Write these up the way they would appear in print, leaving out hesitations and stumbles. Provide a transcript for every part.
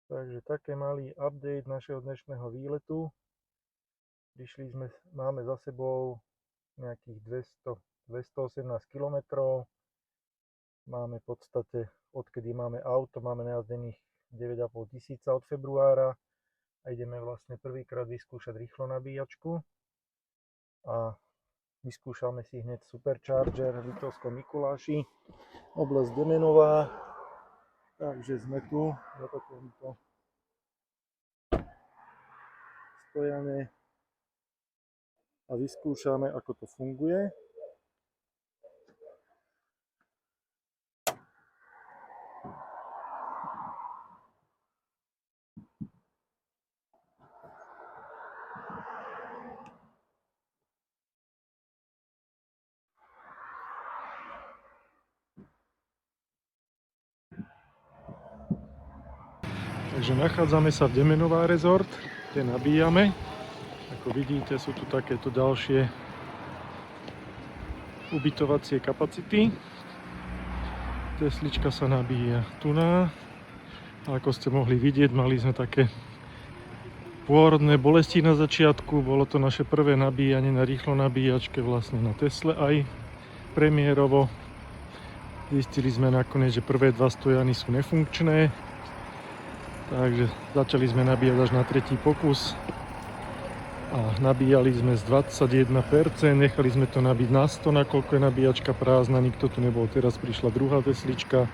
Takže také malý update našeho dnešného výletu. Máme za sebou nejakých 218 km. Máme v podstate, odkedy máme auto, máme najazdených 9,5 tisíca od februára a ideme vlastne prvýkrát vyskúšať rýchlo nabíjačku. A vyskúšame si hneď Supercharger v Liptovskom Mikuláši, oblasť Demenová. Takže sme tu na takomto stojane a vyskúšame, ako to funguje. Takže nachádzame sa v Demenová rezort, kde nabíjame. Ako vidíte, sú tu takéto ďalšie ubytovacie kapacity. Teslička sa nabíja tuná. A ako ste mohli vidieť, mali sme také pôrodné bolesti na začiatku. Bolo to naše prvé nabíjanie na rýchlo nabíjačke vlastne na Tesle aj premiérovo. Zistili sme nakoniec, že prvé dva stojany sú nefunkčné. Takže začali sme nabíjať až na tretí pokus a nabíjali sme z 21%, nechali sme to nabiť na 100, nakoľko je nabíjačka prázdna, nikto tu nebol, teraz prišla druhá teslička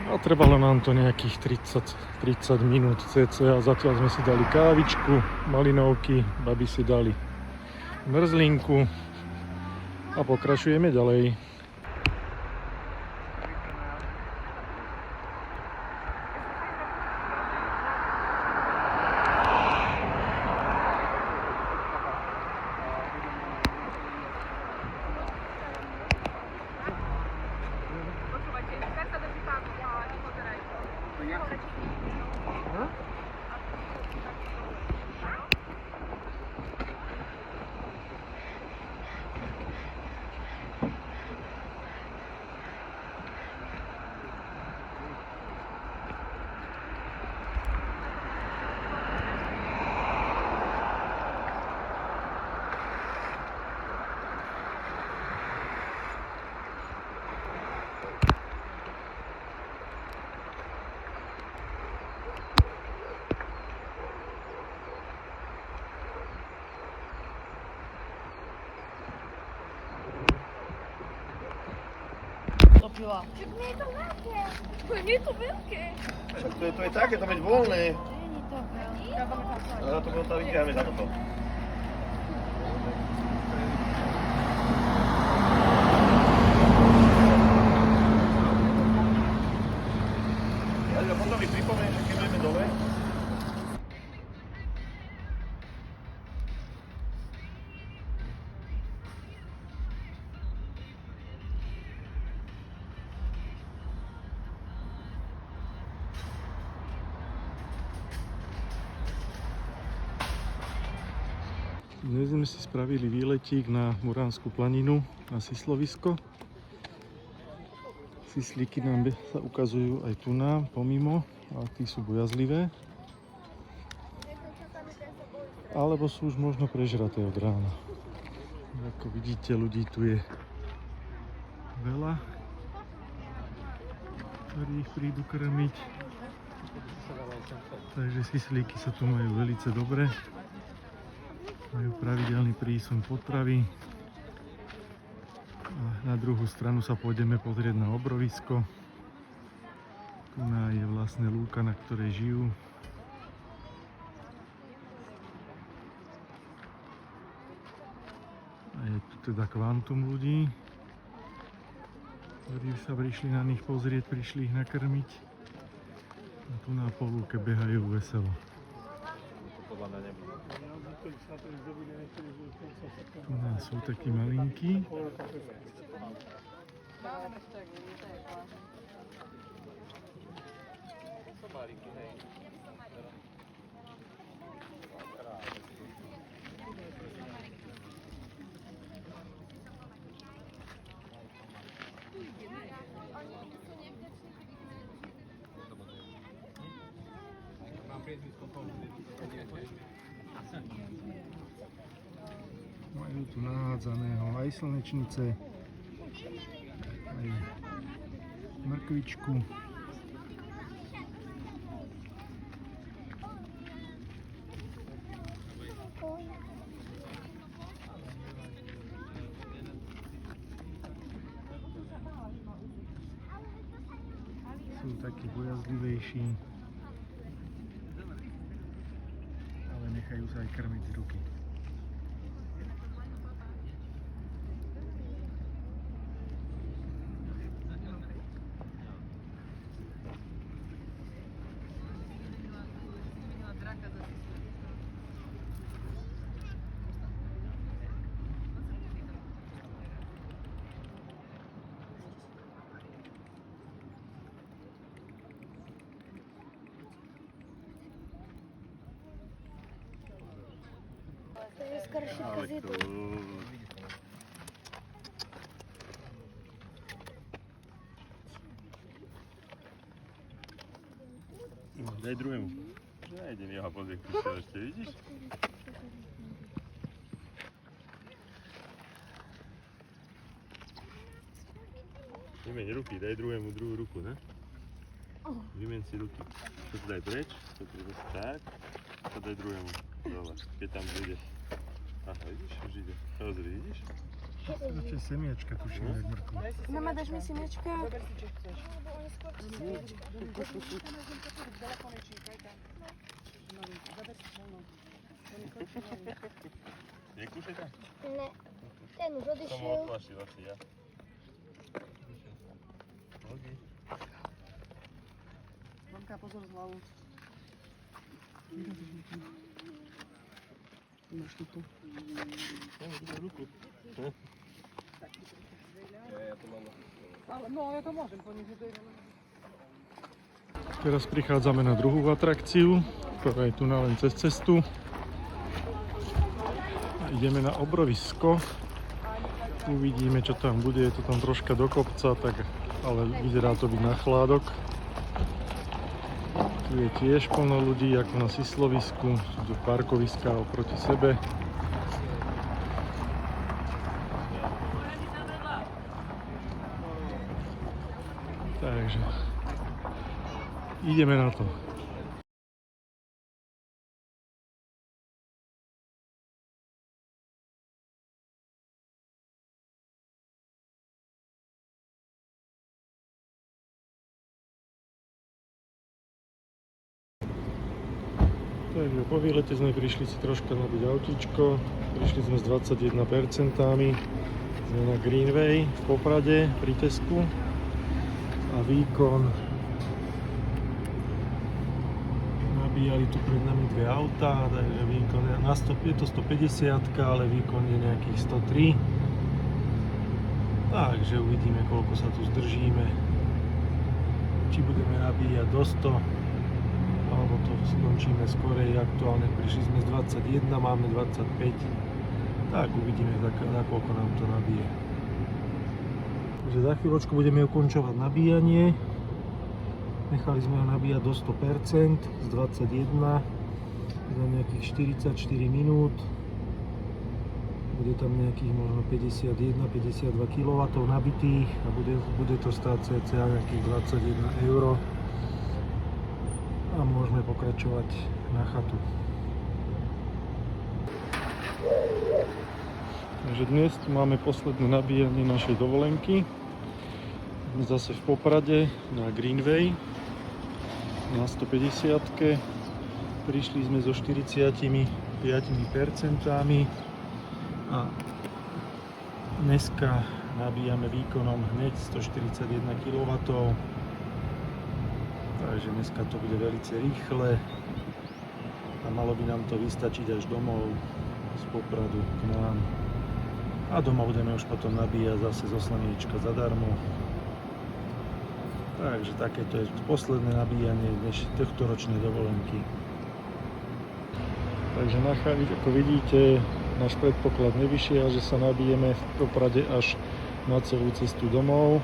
a trvalo nám to nejakých 30 minút cca. Zatiaľ sme si dali kávičku, malinovky, babi si dali mrzlinku a pokračujeme ďalej. Čak nie je to veľké. Nie je to veľké. Však to je také, to byť voľné. Není to veľké. A to potom vyťaháme za toto. Ja potom mi pripomeniem, že keď ideme dole. Dnes sme si spravili výletík na Muránsku planinu, na Sislovisko. Sislíky nám sa ukazujú aj tu nám, pomimo, ale tí sú bojazlivé. Alebo sú už možno prežraté od rána. Ako vidíte, ľudí tu je veľa, ktorí prídu krmiť. Takže sislíky sa tu majú veľmi dobre. Majú pravidelný prísun potravy. A na druhú stranu sa pôjdeme pozrieť na obrovisko. Tu je vlastne lúka, na ktorej žijú. A je tu teda kvantum ľudí, ktorí sa prišli na nich pozrieť, prišli ich nakrmiť. A tu na polúke behajú veselo. Tu nás sú takí malinkí. Majú tu nahádzaného aj slnečnice, aj mrkvičku. Sú takí bojazdlivejší, ale nechajú sa aj krmiť z ruky. Takže skoro všetko zjedú. Daj druhému. Nájdem jeho pozriek, prišiel ešte, vidíš? Vymeň ruky, daj druhému druhú ruku, ne? Vymeň si ruky. To daj preč, to daj tak, to daj druhému. Dole, keď tam prídeš. Aha, vidíš, už ide. Pozri, vidíš? Ešte semiačka tuším, jak mrkvu. Mama, dáš mi semiačka? Nekúšaj tam? Ne, ten už Som ho odišiel. odplašil asi ja. Okay. Mamka, pozor z hlavu. Máš tu. Ruku. Ale no, ja to môžem poniesť, že to je... Teraz prichádzame na druhú atrakciu, ktorá je tu len cez cestu. Ideme na obrovisko. Uvidíme, čo tam bude. Je to tam troška do kopca, tak, ale vyzerá to byť na chládok. Tu je tiež plno ľudí, ako na Sislovisku. Sú tu parkoviská oproti sebe. Takže ideme na to. Takže po výlete sme prišli si troška nabiť autíčko. Prišli sme s 21%. Sme na Greenway v Poprade pri Tesku. A výkon, nabíjali tu pred nami dve autá, takže výkon je to 150, ale výkon je nejakých 103. Takže uvidíme, koľko sa tu zdržíme, či budeme nabíjať do 100 alebo to skončíme skorej. Aktuálne prišli sme z 21, máme 25, tak uvidíme, za koľko nám to nabije. Takže za chvíľočku budeme ukončovať nabíjanie. Nechali sme ho nabíjať do 100% z 21 za nejakých 44 minút. Bude tam nejakých možno 51-52 kW nabitých a bude to stáť cca nejakých 21 €. A môžeme pokračovať na chatu. Takže dnes tu máme posledné nabíjanie našej dovolenky. Sme zase v Poprade na Greenway na 150. Prišli sme so 45% a dneska nabíjame výkonom hneď 141 kW. Takže dneska to bude veľmi rýchle a malo by nám to vystačiť až domov z Popradu k nám. A doma budeme už potom nabíjať zase zo slniečka zadarmo. Takže takéto je posledné nabíjanie dnes tohtoročnej dovolenky. Takže ako vidíte, náš predpoklad nevyšiel, že sa nabijeme v Poprade až na celú cestu domov.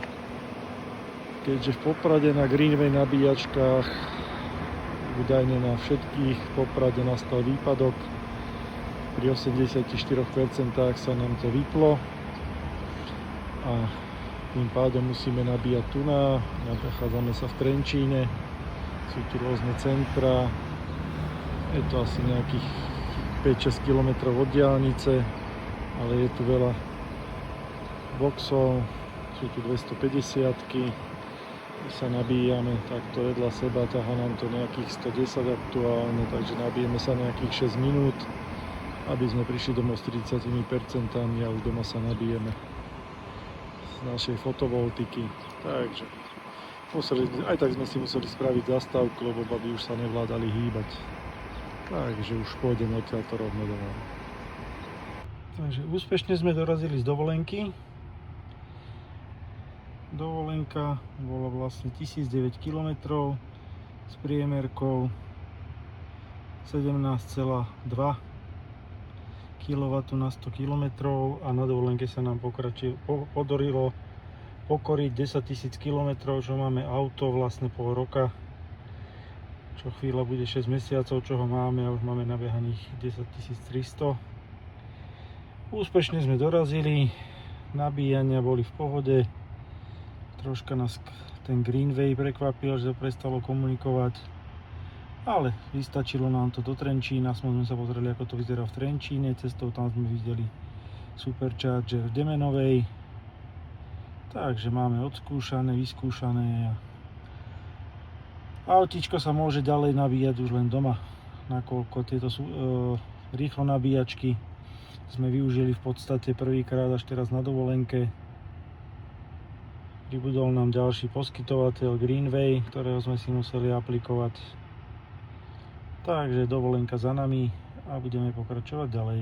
Keďže v Poprade na Greenway nabíjačkách Údajne na všetkých v Poprade nastal výpadok. Pri 84% sa nám to vyplo a tým pádom musíme nabíjať tu nachádzame sa v Trenčíne, sú tu rôzne centra, je to asi nejakých 5-6 km od diaľnice, ale je tu veľa boxov, sú tu 250-ky, my sa nabíjame takto vedľa seba, ťahá nám to nejakých 110 aktuálne, takže nabijeme sa nejakých 6 minút, aby sme prišli domov s 30% a už doma sa nabijeme z našej fotovoltiky. Takže aj tak sme si museli spraviť zastávku, lebo baby už sa nevládali hýbať. Takže už pôjdeme odtiaľto rovno domov. Takže úspešne sme dorazili z dovolenky. Dovolenka bola vlastne 1009 km s priemerkou 17,2 kW na 100 km a na dovolenke sa nám podarilo pokoriť 10 000 km, čo máme auto vlastne pol roka, čo chvíľa bude 6 mesiacov, čo ho máme a už máme nabiehaných 10 300. Úspešne sme dorazili, nabíjania boli v pohode, troška nás ten Greenway prekvapil, že prestalo komunikovať, ale vystačilo nám to do Trenčína, sme sa pozreli, ako to vyzerá v Trenčíne, cestou tam sme videli Supercharger v Demenovej, takže máme odskúšané, vyskúšané a autíčko sa môže ďalej nabíjať už len doma, nakoľko tieto sú rýchlo nabíjačky sme využili v podstate prvýkrát až teraz na dovolenke. Pribudol nám ďalší poskytovateľ Greenway, ktorého sme si museli aplikovať. Takže dovolenka za nami a budeme pokračovať ďalej.